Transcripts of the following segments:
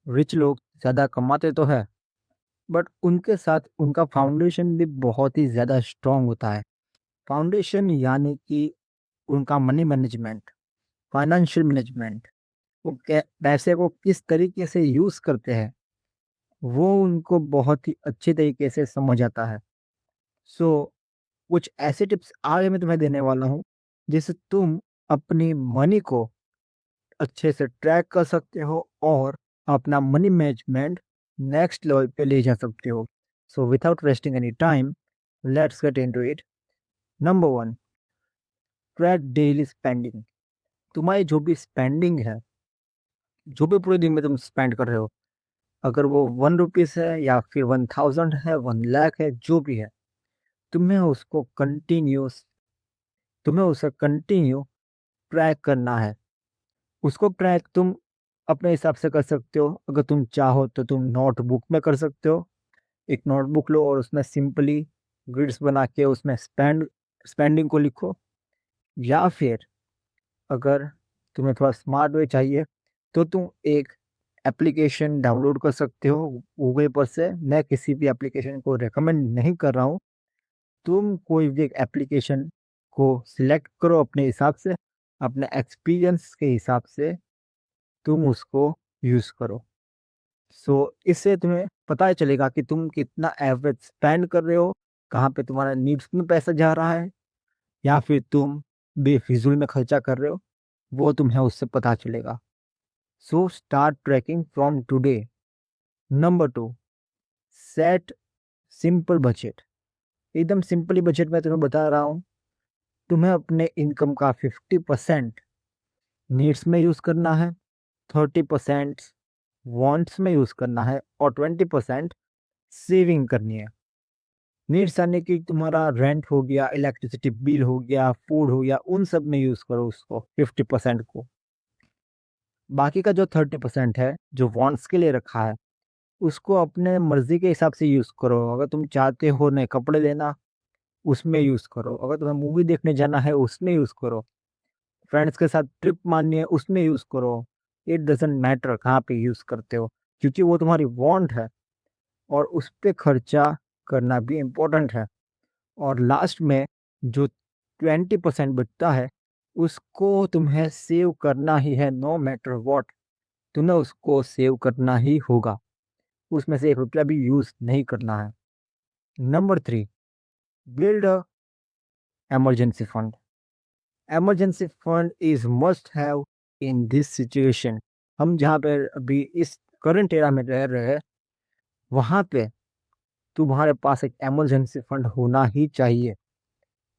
Rich लोग ज़्यादा कमाते तो है, बट उनके साथ उनका फाउंडेशन भी बहुत ही ज़्यादा स्ट्रॉन्ग होता है। फाउंडेशन यानी कि उनका मनी मैनेजमेंट, फाइनेंशियल मैनेजमेंट, वो पैसे को किस तरीके से यूज़ करते हैं, वो उनको बहुत ही अच्छे तरीके से समझ आता है। सो कुछ ऐसे टिप्स आगे मैं तुम्हें देने वाला हूँ, जिससे तुम अपनी मनी को अच्छे से ट्रैक कर सकते हो और अपना मनी मैनेजमेंट नेक्स्ट लेवल पे ले जा सकते हो। So without wasting any time, let's get into it. Number 1, track daily spending. तुम्हारी जो भी स्पेंडिंग है, जो भी पूरे दिन में तुम स्पेंड कर रहे हो, अगर वो 1 रुपीज़ है या फिर 1000 है, 1 लाख है, जो भी है, तुम्हें उसको कंटिन्यूअस तुम्हें उसे कंटिन्यू ट्रैक करना है। उसको ट्रैक तुम अपने हिसाब से कर सकते हो। अगर तुम चाहो तो तुम नोटबुक में कर सकते हो। एक नोटबुक लो और उसमें सिंपली ग्रिड्स बना के उसमें स्पेंडिंग को लिखो। या फिर अगर तुम्हें थोड़ा स्मार्ट वे चाहिए, तो तुम एक एप्लीकेशन डाउनलोड कर सकते हो गूगल पर से। मैं किसी भी एप्लीकेशन को रेकमेंड नहीं कर रहा हूँ। तुम कोई भी एक एप्लीकेशन को सिलेक्ट करो अपने हिसाब से, अपने एक्सपीरियंस के हिसाब से तुम उसको यूज़ करो। सो इससे तुम्हें पता ही चलेगा कि तुम कितना एवरेज स्पेंड कर रहे हो, कहाँ पे तुम्हारा नीड्स में पैसा जा रहा है या फिर तुम बेफिज़ूल में खर्चा कर रहे हो, वो तुम्हें उससे पता चलेगा। So start tracking from today. Number 2, set simple budget. एकदम सिंपली बजट मैं तुम्हें बता रहा हूँ। तुम्हें अपने इनकम का 50% नीड्स में यूज़ करना है, 30% वांट्स में यूज़ करना है और 20% सेविंग करनी है। नीड्स यानी कि तुम्हारा रेंट हो गया, इलेक्ट्रिसिटी बिल हो गया, फूड हो गया, उन सब में यूज़ करो उसको 50% को। बाकी का जो 30% है, जो वांट्स के लिए रखा है, उसको अपने मर्ज़ी के हिसाब से यूज़ करो। अगर तुम चाहते हो नए कपड़े लेना, उसमें यूज़ करो। अगर तुम्हें मूवी देखने जाना है, उसमें यूज़ करो। फ्रेंड्स के साथ ट्रिप मारनी है, उसमें यूज़ करो। इट डज़न्ट मैटर कहाँ पे यूज़ करते हो, क्योंकि वो तुम्हारी वांट है और उस पे खर्चा करना भी इम्पोर्टेंट है। और लास्ट में जो 20% बचता है, उसको तुम्हें सेव करना ही है, नो मैटर व्हाट। तुम्हें उसको सेव करना ही होगा। उसमें से 1 रुपया भी यूज़ नहीं करना है। Number 3, build a emergency fund. Emergency fund is must have in this situation. हम जहाँ पे अभी इस करंट एरा में रह रहे हैं, वहाँ पे तुम्हारे पास एक इमरजेंसी फंड होना ही चाहिए।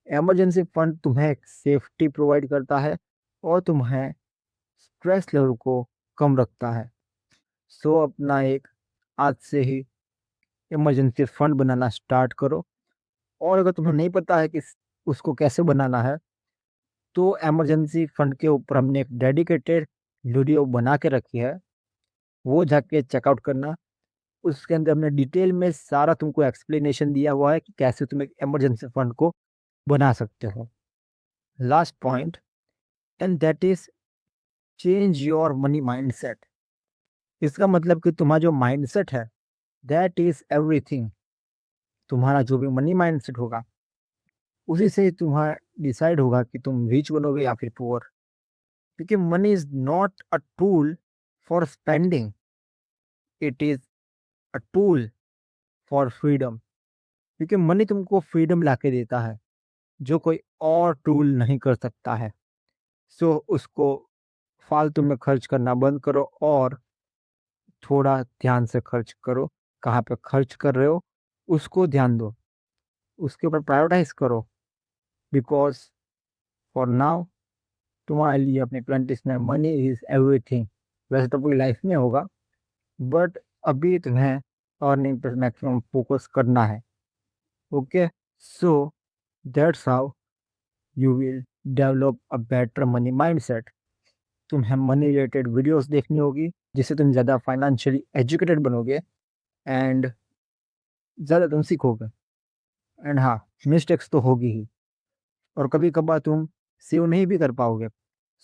इमरजेंसी फंड तुम्हें एक सेफ्टी प्रोवाइड करता है और तुम्हें स्ट्रेस लेवल को कम रखता है। सो अपना एक आज से ही इमरजेंसी फंड बनाना स्टार्ट करो। और अगर तुम्हें नहीं पता है कि उसको कैसे बनाना है, तो इमरजेंसी फंड के ऊपर हमने एक डेडिकेटेड वीडियो बना के रखी है, वो जाके चेकआउट करना। उसके अंदर हमने डिटेल में सारा तुमको एक्सप्लेनेशन दिया हुआ है कि कैसे तुम एक इमरजेंसी फंड को बना सकते हो। Last point, and that is change your money mindset. इसका मतलब कि तुम्हारा जो माइंडसेट है, दैट इज एवरीथिंग। तुम्हारा जो भी मनी माइंडसेट होगा, उसी से तुम्हारा डिसाइड होगा कि तुम रिच बनोगे या फिर पुअर। क्योंकि money is not a tool for spending, it is a tool for freedom. क्योंकि मनी तुमको फ्रीडम लाके देता है, जो कोई और टूल नहीं कर सकता है। सो उसको फालतू में खर्च करना बंद करो और थोड़ा ध्यान से खर्च करो। कहाँ पे खर्च कर रहे हो, उसको ध्यान दो, उसके ऊपर प्रायोरिटाइज करो। बिकॉज फॉर नाउ तुम्हारे लिए अपने 20s में मनी इज एवरीथिंग। वैसे तो पूरी लाइफ में होगा, बट अभी तुम्हें अर्निंग पर मैक्सिमम फोकस करना है। Okay, so that's how you will develop a better money mindset. तुम्हें मनी रिलेटेड वीडियोस देखनी होगी, जिससे तुम ज़्यादा फाइनेंशियली एजुकेटेड बनोगे एंड ज़्यादा तुम सीखोगे। एंड हाँ, मिस्टेक्स तो होगी ही और कभी कभार तुम सेव नहीं भी कर पाओगे।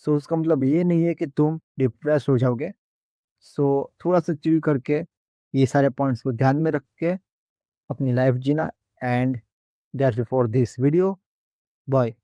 सो उसका मतलब ये नहीं है कि तुम डिप्रेस हो जाओगे। सो थोड़ा सा चिल करके ये सारे पॉइंट्स को ध्यान में रख के अपनी लाइफ जीना। And that's it for this video. Bye.